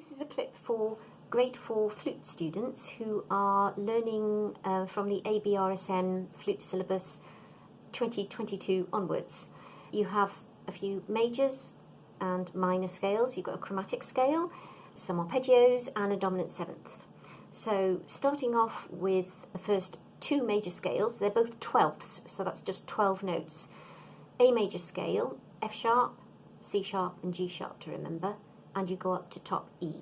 This is a clip for grade 4 flute students who are learning from the ABRSM flute syllabus 2022 onwards. You have a few majors and minor scales. You've got a chromatic scale, some arpeggios and a dominant seventh. So starting off with the first two major scales, they're both twelfths, so that's just 12 notes. A major scale, F sharp, C sharp and G sharp to remember, and you go up to top E.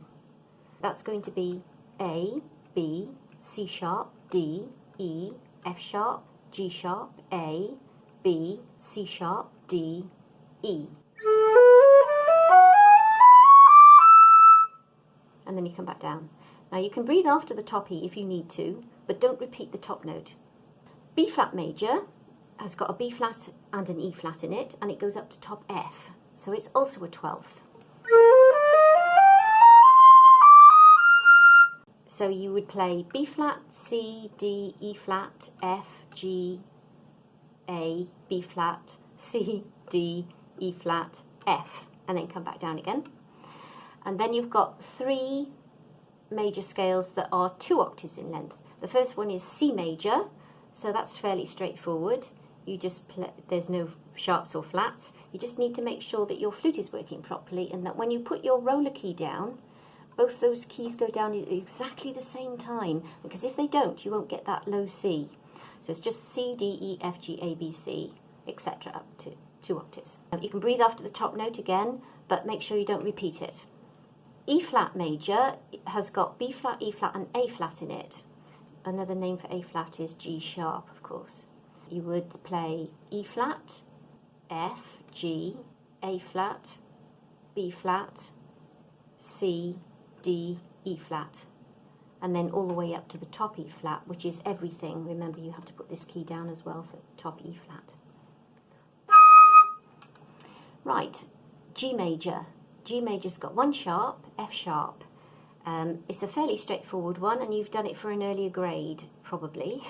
That's going to be A, B, C sharp, D, E, F sharp, G sharp, A, B, C sharp, D, E. And then you come back down. Now you can breathe after the top E if you need to, but don't repeat the top note. B flat major has got a B flat and an E flat in it, and it goes up to top F, so it's also a 12th. So you would play B flat, C, D, E flat, F, G, A, B flat, C, D, E flat, F, and then come back down again. And then you've got three major scales that are 2 octaves in length. The first one is C major, so that's fairly straightforward. You just play, there's no sharps or flats. You just need to make sure that your flute is working properly and that when you put your roller key down, both those keys go down at exactly the same time, because if they don't, you won't get that low C. So it's just C, D, E, F, G, A, B, C, etc. up to 2 octaves. You can breathe after the top note again, but make sure you don't repeat it. E flat major has got B flat, E flat and A flat in it. Another name for A flat is G sharp, of course. You would play E flat, F, G, A flat, B flat, C, D, E flat, and then all the way up to the top E flat, which is everything. Remember, you have to put this key down as well for top E flat. Right, G major. G major's got 1 sharp, F sharp. It's a fairly straightforward one, and you've done it for an earlier grade, probably.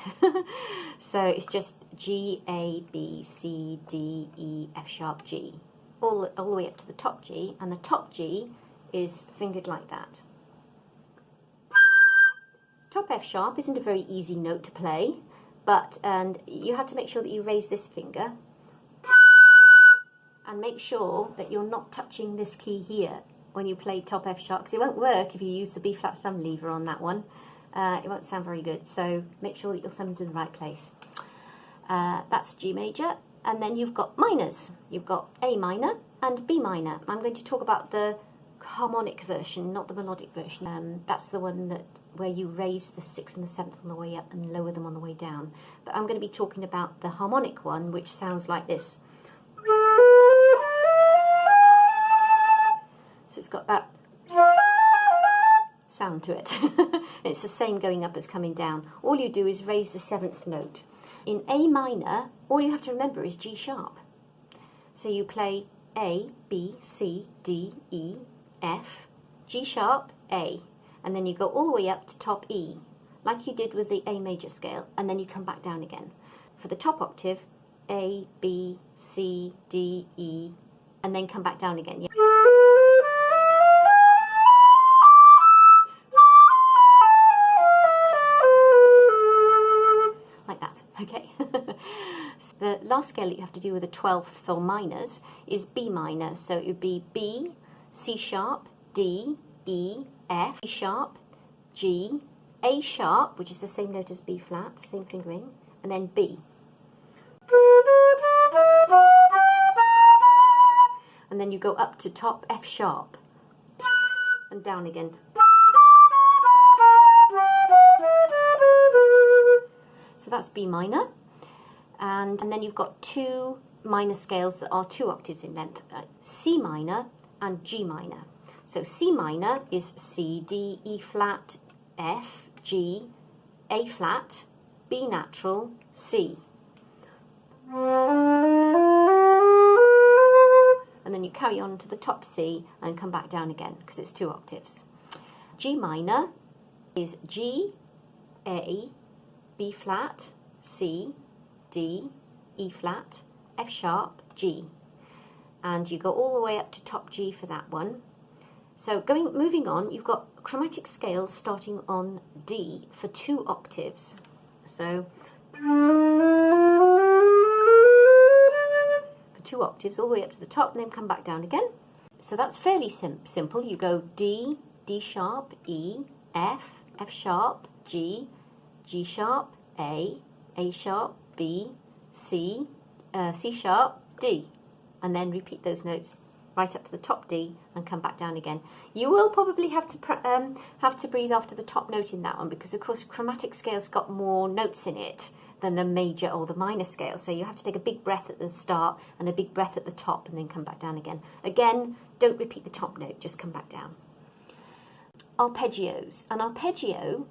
So it's just G, A, B, C, D, E, F sharp, G. All the way up to the top G, and the top G is fingered like that. Top F sharp isn't a very easy note to play, and you have to make sure that you raise this finger and make sure that you're not touching this key here when you play top F sharp, because it won't work if you use the B flat thumb lever on that one. It won't sound very good, so make sure that your thumb's in the right place. That's G major, and then you've got minors. You've got A minor and B minor. I'm going to talk about the harmonic version, not the melodic version. That's the one where you raise the 6th and the 7th on the way up and lower them on the way down. But I'm going to be talking about the harmonic one, which sounds like this. So it's got that sound to it. It's the same going up as coming down. All you do is raise the 7th note. In A minor, all you have to remember is G sharp. So you play A, B, C, D, E, F, G sharp, A, and then you go all the way up to top E, like you did with the A major scale, and then you come back down again. For the top octave, A, B, C, D, E, and then come back down again. Yeah. Like that, okay. So the last scale that you have to do with the 12th for minors is B minor, so it would be B, C sharp, D, E, F, G sharp, G, A sharp, which is the same note as B flat, same fingering, and then B. And then you go up to top F sharp and down again. So that's B minor. And then you've got 2 minor scales that are 2 octaves in length, C minor and G minor. So C minor is C, D, E flat, F, G, A flat, B natural, C. And then you carry on to the top C and come back down again because it's 2 octaves. G minor is G, A, B flat, C, D, E flat, F sharp, G. And you go all the way up to top G for that one. So moving on, you've got chromatic scales starting on D for 2 octaves. So for 2 octaves, all the way up to the top, and then come back down again. So that's fairly simple. You go D, D sharp, E, F, F sharp, G, G sharp, A sharp, B, C, C sharp, D, and then repeat those notes right up to the top D and come back down again. You will probably have to breathe after the top note in that one, because of course chromatic scale's got more notes in it than the major or the minor scale, so you have to take a big breath at the start and a big breath at the top and then come back down again. Again, don't repeat the top note, just come back down. Arpeggios. An arpeggio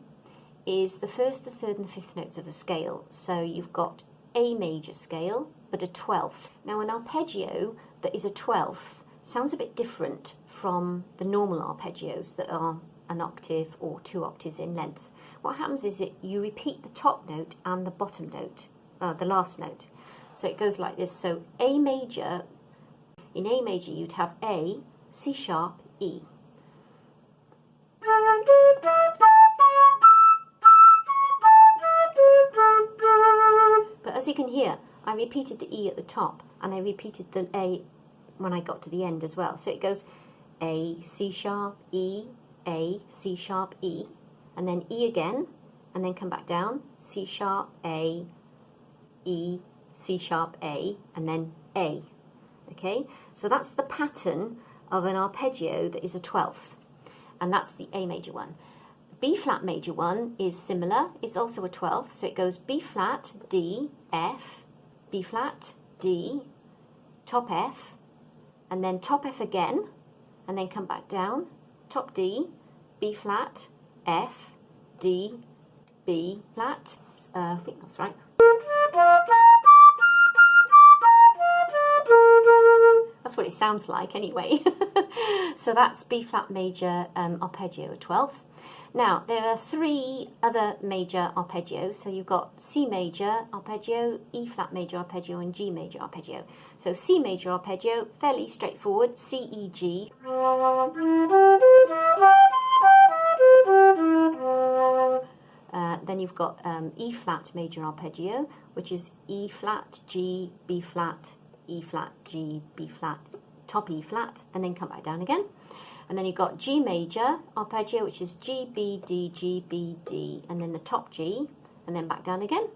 is the first, the third and the fifth notes of the scale. So you've got A major scale, but a 12th. Now an arpeggio that is a 12th sounds a bit different from the normal arpeggios that are an octave or 2 octaves in length. What happens is that you repeat the top note and the bottom note, the last note. So it goes like this. So A major, in A major you'd have A, C sharp, E. But as you can hear, I repeated the E at the top and I repeated the A when I got to the end as well. So it goes A, C sharp, E, A, C sharp, E, and then E again, and then come back down, C sharp, A, E, C sharp, A, and then A. Okay, so that's the pattern of an arpeggio that is a 12th, and that's the A major one. B flat major one is similar, it's also a 12th, so it goes B flat, D, F, B flat, D, top F, and then top F again, and then come back down, top D, B flat, F, D, B flat, I think that's right. That's what it sounds like anyway. So that's B flat major arpeggio, a 12th. Now, there are 3 other major arpeggios. So you've got C major arpeggio, E flat major arpeggio, and G major arpeggio. So C major arpeggio, fairly straightforward, C, E, G. Then you've got E flat major arpeggio, which is E flat, G, B flat, E flat, G, B flat, top E flat, and then come back down again. And then you've got G major arpeggio, which is G, B, D, G, B, D, and then the top G, and then back down again.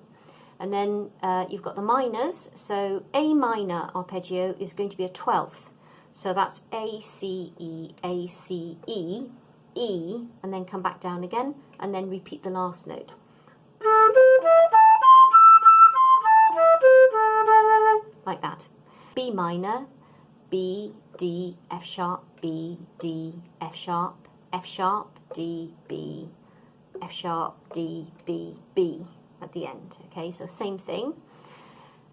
And then you've got the minors, so A minor arpeggio is going to be a 12th. So that's A, C, E, A, C, E, E, and then come back down again, and then repeat the last note. Like that. B minor, B, D, F sharp, B, D, F sharp, D, B, F sharp, D, B, B at the end. Okay, so same thing.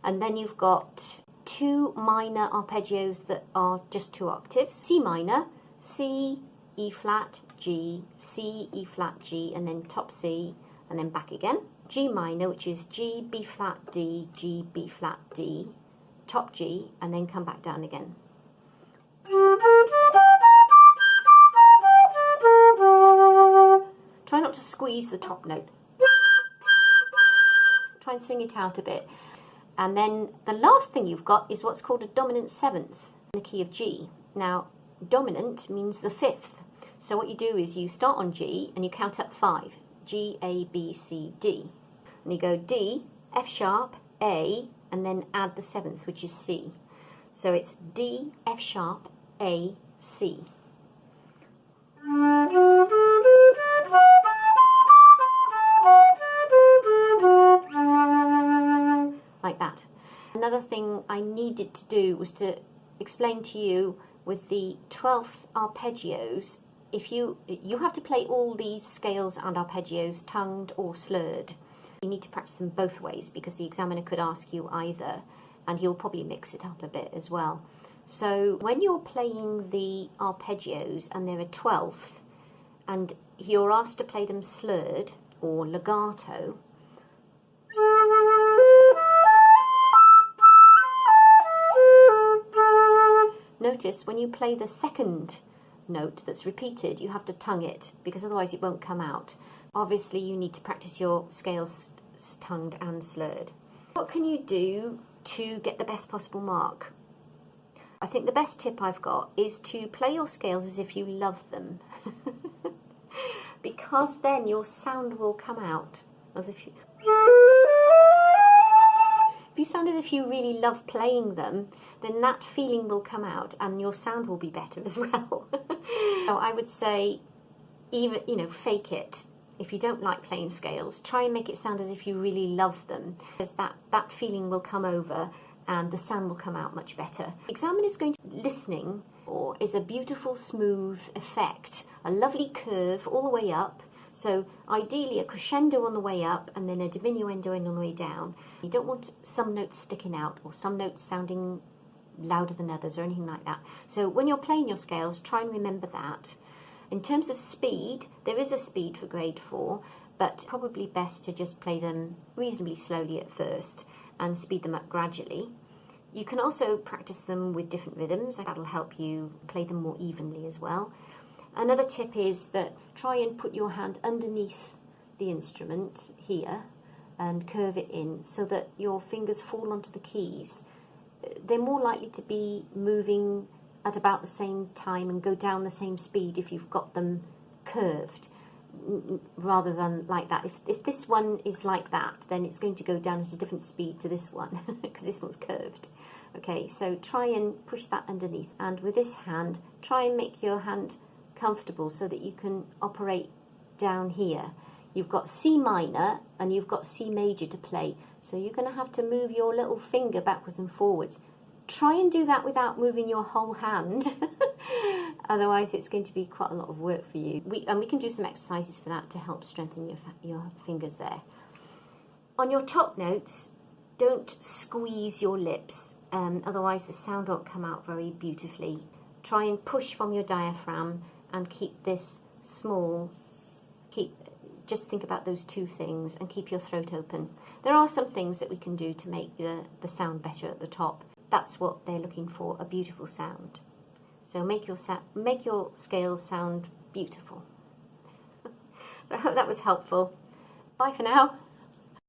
And then you've got 2 minor arpeggios that are just 2 octaves. C minor, C, E flat, G, C, E flat, G, and then top C, and then back again. G minor, which is G, B flat, D, G, B flat, D, top G, and then come back down again. Try not to squeeze the top note. Try and sing it out a bit. And then the last thing you've got is what's called a dominant 7th in the key of G. Now, dominant means the 5th. So what you do is you start on G and you count up 5. G, A, B, C, D. And you go D, F sharp, A, and then add the 7th, which is C. So it's D, F sharp, A, C. Like that. Another thing I needed to do was to explain to you with the 12th arpeggios, if you have to play all these scales and arpeggios tongued or slurred. You need to practice them both ways because the examiner could ask you either, and he'll probably mix it up a bit as well. So when you're playing the arpeggios and they're a 12th, and you're asked to play them slurred or legato, notice when you play the second note that's repeated, you have to tongue it, because otherwise it won't come out. Obviously, you need to practice your scales tongued and slurred. What can you do to get the best possible mark? I think the best tip I've got is to play your scales as if you love them. Because then your sound will come out as if you... If you sound as if you really love playing them, then that feeling will come out and your sound will be better as well. So I would say, even, fake it. If you don't like playing scales, try and make it sound as if you really love them, because that feeling will come over and the sound will come out much better. The examiner is going to be listening for is a beautiful smooth effect, a lovely curve all the way up. So ideally a crescendo on the way up and then a diminuendo on the way down. You don't want some notes sticking out or some notes sounding louder than others or anything like that. So when you're playing your scales, try and remember that. In terms of speed, there is a speed for grade 4, but probably best to just play them reasonably slowly at first and speed them up gradually. You can also practice them with different rhythms. That'll help you play them more evenly as well. Another tip is that try and put your hand underneath the instrument here and curve it in so that your fingers fall onto the keys. They're more likely to be moving at about the same time and go down the same speed if you've got them curved, rather than like that. If this one is like that, then it's going to go down at a different speed to this one because this one's curved. Okay, so try and push that underneath, and with this hand, try and make your hand comfortable so that you can operate down here. You've got C minor and you've got C major to play, so you're going to have to move your little finger backwards and forwards. Try and do that without moving your whole hand, otherwise it's going to be quite a lot of work for you. We can do some exercises for that to help strengthen your fingers there. On your top notes, don't squeeze your lips, otherwise the sound won't come out very beautifully. Try and push from your diaphragm and keep this small. Just think about those two things and keep your throat open. There are some things that we can do to make the sound better at the top. That's what they're looking for, a beautiful sound. So make your scales sound beautiful. I hope that was helpful. Bye for now.